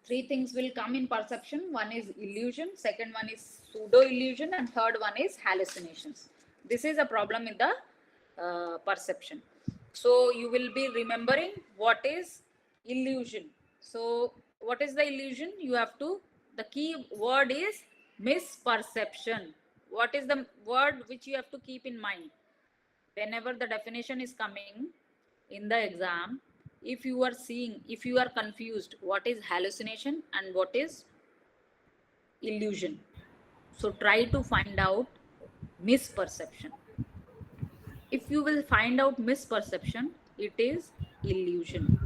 Three things will come in perception. One is illusion, second one is pseudo illusion, and third one is hallucinations. This is a problem in the perception. So you will be remembering what is illusion. So what is the illusion? You have to, the key word is misperception. What is the word which you have to keep in mind whenever the definition is coming in the exam? If you are seeing, if you are confused what is hallucination and what is illusion, so try to find out misperception. If you will find out misperception, it is illusion.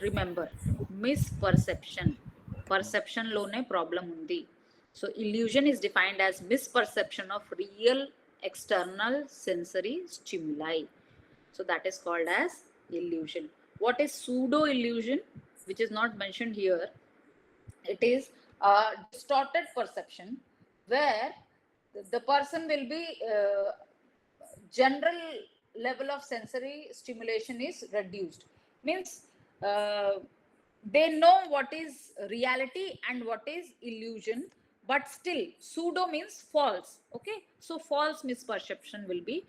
Remember, misperception, perception lone problem undi. So illusion is defined as misperception of real external sensory stimuli. So that is called as illusion. What is pseudo illusion, which is not mentioned here? It is a distorted perception where the person will be general level of sensory stimulation is reduced. Means they know what is reality and what is illusion, but still pseudo means false. Okay, so false misperception will be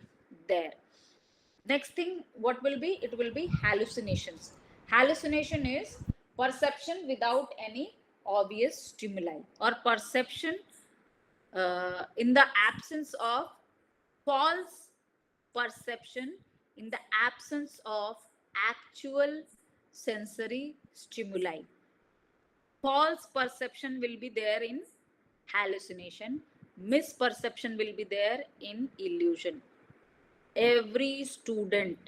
there. Next thing, what will be? It will be hallucinations. Hallucination is perception without any obvious stimuli, or perception in the absence of false perception, in the absence of actual sensory stimuli. False perception will be there in hallucination, misperception will be there in illusion. Every student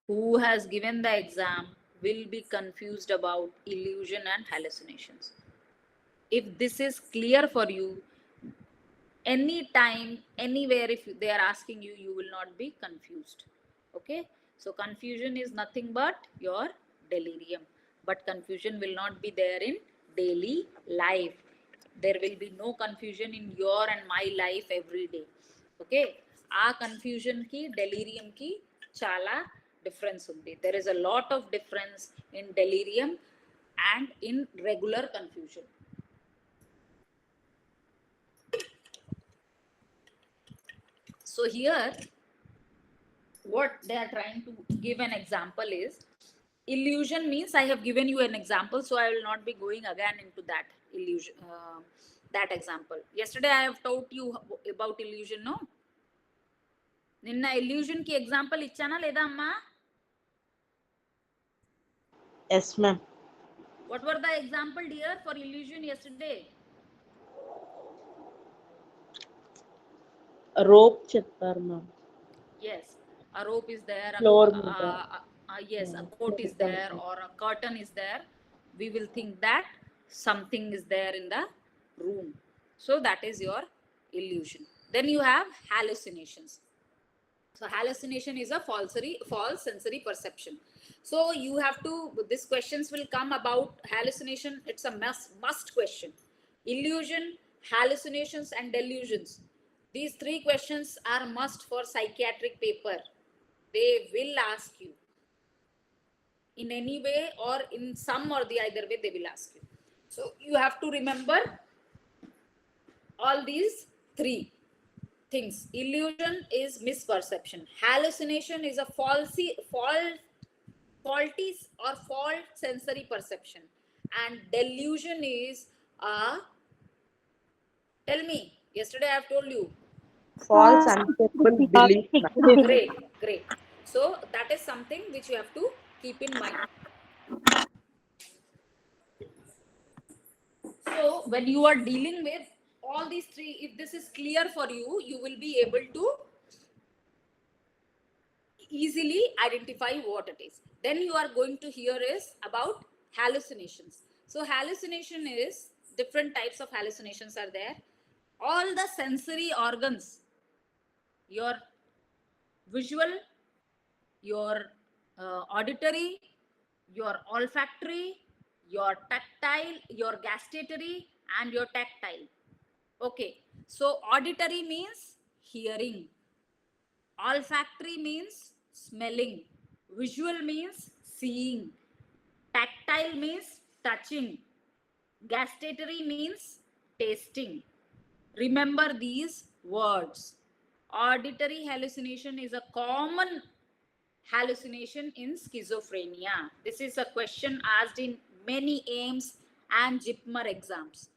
who has given the exam will be confused about illusion and hallucinations. If this is clear for you, anytime, anywhere, if they are asking you, you will not be confused. Okay, so confusion is nothing but your delirium, but confusion will not be there in daily life. There will be no confusion in your and my life every day. Okay, ఆ confusion ki delirium ki chala difference undi. There is a lot of difference in delirium and in regular confusion. So here what they are trying to give an example is illusion means, I have given you an example, so I will not be going again into that illusion, that example. Yesterday I have taught you about illusion, no? నిన్న illusion ki example ఇచ్చానా లేదా అమ్మా? Yes, ma'am. What were the example dear for illusion yesterday? A rope చెప్పారు ma'am. Yes, a rope is there, Floor మీద. yes, a coat is there or a curtain is there. We will think that something is there in the room. So that is your illusion. Then you have hallucinations. So hallucination is a false sensory perception. So you have to, these questions will come about hallucination. It's a must question. Illusion, hallucinations, and delusions. These three questions are must for psychiatric paper. They will ask you in any way, or in some or the either way they will ask you. So you have to remember all these three things. Illusion is misperception. Hallucination is a faulty or fault sensory perception. And delusion is a, tell me, yesterday I have told you. False unstable belief. Great. So that is something which you have to keep in mind. So when you are dealing with all these three, if this is clear for you, you will be able to easily identify what it is. Then you are going to hear is about hallucinations. So hallucination is, different types of hallucinations are there. All the sensory organs, your visual, your auditory, your olfactory, your tactile, your gustatory, and your tactile. Okay, so auditory means hearing, olfactory means smelling, visual means seeing. Tactile means touching. Gustatory means tasting. Remember these words. Auditory hallucination is a common hallucination in schizophrenia. This is a question asked in many AIMS and JIPMER exams.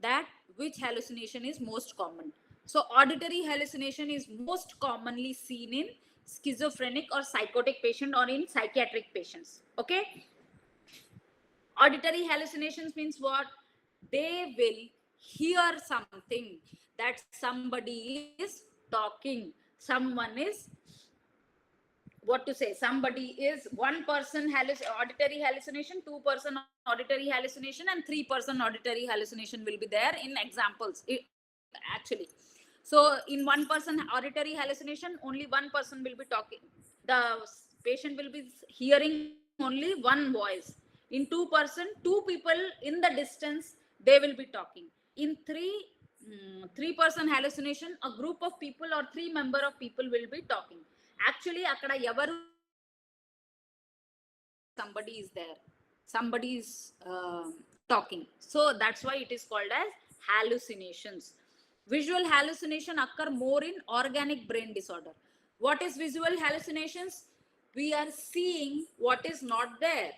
That which hallucination is most common? So auditory hallucination is most commonly seen in schizophrenic or psychotic patient or in psychiatric patients. Okay. Auditory hallucinations means what? They will hear something, that somebody is talking, someone is, what to say, somebody is, one person auditory hallucination, two person auditory hallucination, and three person auditory hallucination will be there in examples actually. So in one person auditory hallucination, only one person will be talking, the patient will be hearing only one voice. In two person, two people in the distance, they will be talking. In three person hallucination, a group of people or three member of people will be talking. Actually akkada evaru, somebody is there, somebody is talking. So that's why it is called as hallucinations. Visual hallucination occur more in organic brain disorder. What is visual hallucinations? We are seeing what is not there.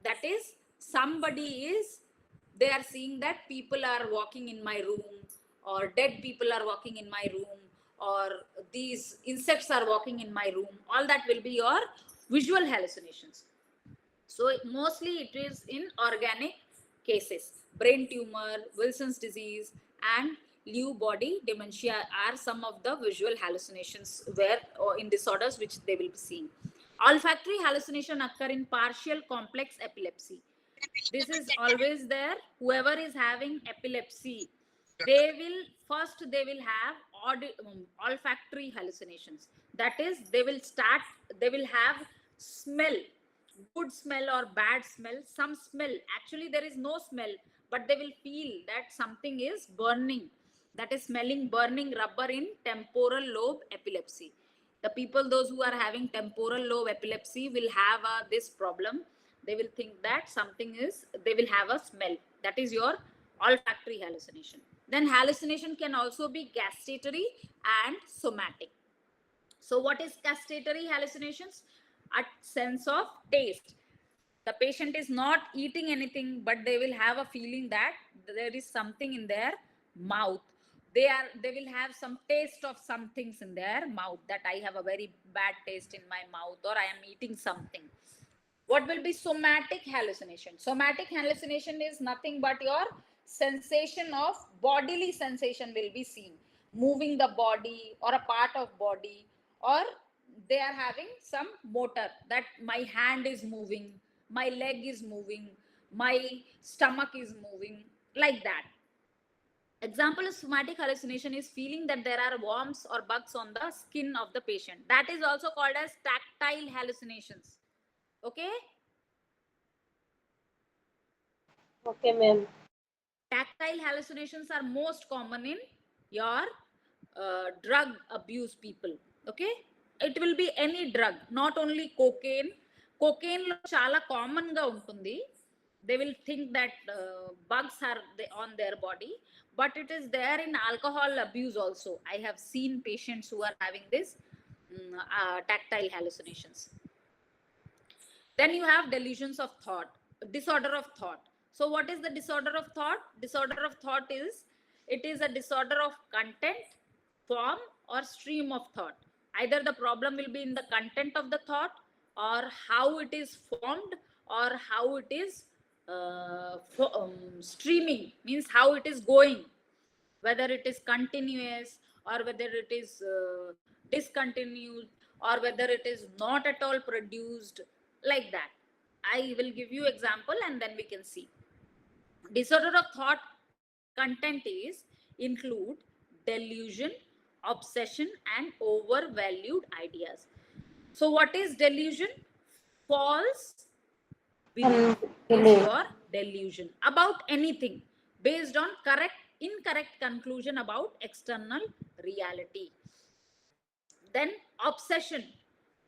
That is, somebody is, they are seeing that people are walking in my room, or dead people are walking in my room, or these insects are walking in my room. All that will be your visual hallucinations. So mostly it is in organic cases. Brain tumor, Wilson's disease, and Lewy body dementia are some of the visual hallucinations where, or in disorders which they will be seeing. Olfactory hallucination occur in partial complex epilepsy. This is always there. Whoever is having epilepsy, they will have olfactory hallucinations. That is, they will have smell, good smell or bad smell, some smell. Actually there is no smell, but they will feel that something is burning. That is smelling burning rubber in temporal lobe epilepsy. The people, those who are having temporal lobe epilepsy, will have this problem. They will think that something is, they will have a smell. That is your olfactory hallucination. Then hallucination can also be gustatory and somatic. So what is gustatory hallucinations? A sense of taste. The patient is not eating anything, but they will have a feeling that there is something in their mouth. They will have some taste of some things in their mouth, that I have a very bad taste in my mouth, or I am eating something. What will be somatic hallucination? Somatic hallucination is nothing but your sensation of bodily sensation will be seen, moving the body or a part of body, or they are having some motor, that my hand is moving, my leg is moving, my stomach is moving, like that. Example of somatic hallucination is feeling that there are worms or bugs on the skin of the patient. That is also called as tactile hallucinations. Okay. Okay, ma'am. Tactile hallucinations are most common in your drug abuse people. Okay. It will be any drug, not only cocaine. Cocaine lo chala common ga untundi. They will think that bugs are on their body, but it is there in alcohol abuse also. I have seen patients who are having this tactile hallucinations. Then you have delusions of thought, disorder of thought. So what is the disorder of thought? Disorder of thought is, it is a disorder of content, form, or stream of thought. Either the problem will be in the content of the thought, or how it is formed, or how it is streaming, means how it is going, whether it is continuous, or whether it is discontinued, or whether it is not at all produced, like that. I will give you example and then we can see. Disorder of thought content is include delusion, obsession, and overvalued ideas. So what is delusion? False belief is your delusion about anything based on incorrect conclusion about external reality. Then obsession.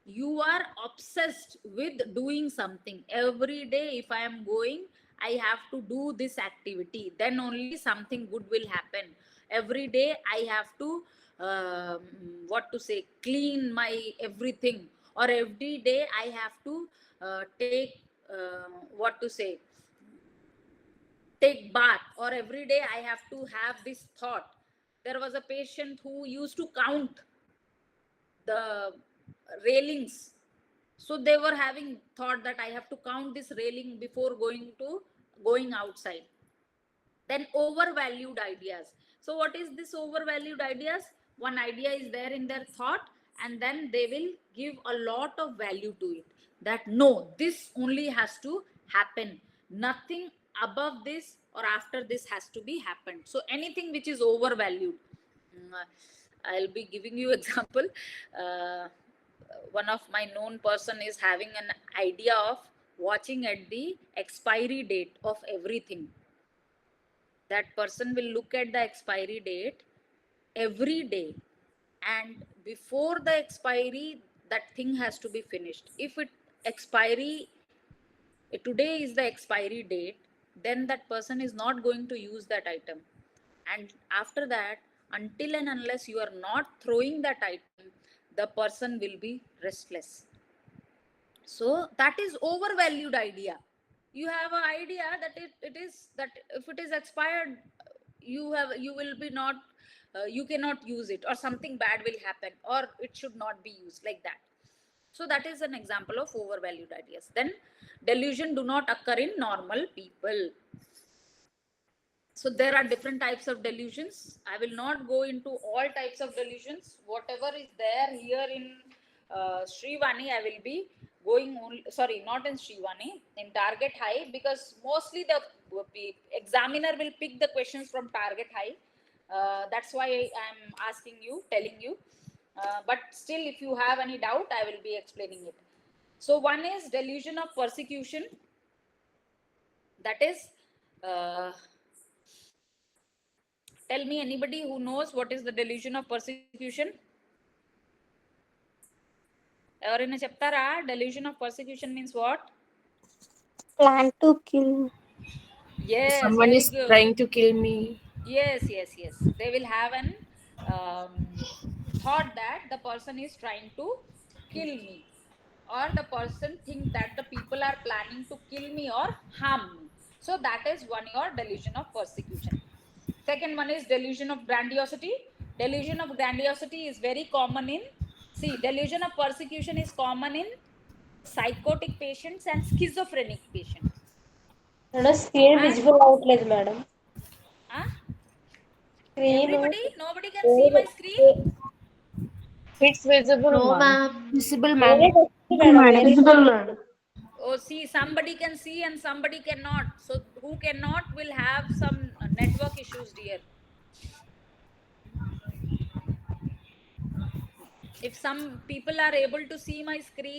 You are obsessed with doing something every day. If I am going, I have to do this activity, then only something good will happen. Every day I have to what to say, clean my everything, or every day I have to take what to say, take bath, or every day I have to have this thought. There was a patient who used to count the railings. So they were having thought that I have to count this railing before going outside. Then overvalued ideas. So what is this overvalued ideas? One idea is there in their thought, and then they will give a lot of value to it, that no, this only has to happen, nothing above this or after this has to be happened. So anything which is overvalued. I'll be giving you example. uh, One of my known person is having an idea of watching at the expiry date of everything. That person will look at the expiry date every day, and before the expiry that thing has to be finished. If it expiry, today is the expiry date, then that person is not going to use that item. And after that, until and unless you are not throwing that item, the person will be restless. So that is overvalued idea. You have an idea that it is that if it is expired, you will be not, you cannot use it, or something bad will happen, or it should not be used, like that. So that is an example of overvalued ideas. Then delusion do not occur in normal people. So there are different types of delusions. I will not go into all types of delusions. Whatever is there here in Srivani, I will be going only, sorry, not in Srivani, in Target High, because mostly the examiner will pick the questions from Target High. That's why I'm asking you, telling you. But still, if you have any doubt, I will be explaining it. So one is delusion of persecution. That is, tell me anybody who knows what is the delusion of persecution. ఎవరైనా చెప్తారా? Delusion of persecution means what? Plan to kill. Yes, Someone very is good. trying to kill me. Yes, yes, yes. They will have an um, thought that the person is trying to kill me, or the person think that the people are planning to kill me or harm me. So that is one your delusion of persecution. Second one is delusion of grandiosity. Delusion of grandiosity is very common in, see, delusion of persecution is common in psychotic patients and schizophrenic patients. Madam screen And visible అవ్వట్లేదు madam. Screen nobody can see my screen. It's visible, No, ma'am. ma'am. Visible, వేరే ma'am. వస్తుంది madam. వేరే Visible, madam. Oh, see, somebody can see and somebody cannot. So who cannot will have some network issues, dear. If some people are able to see my screen,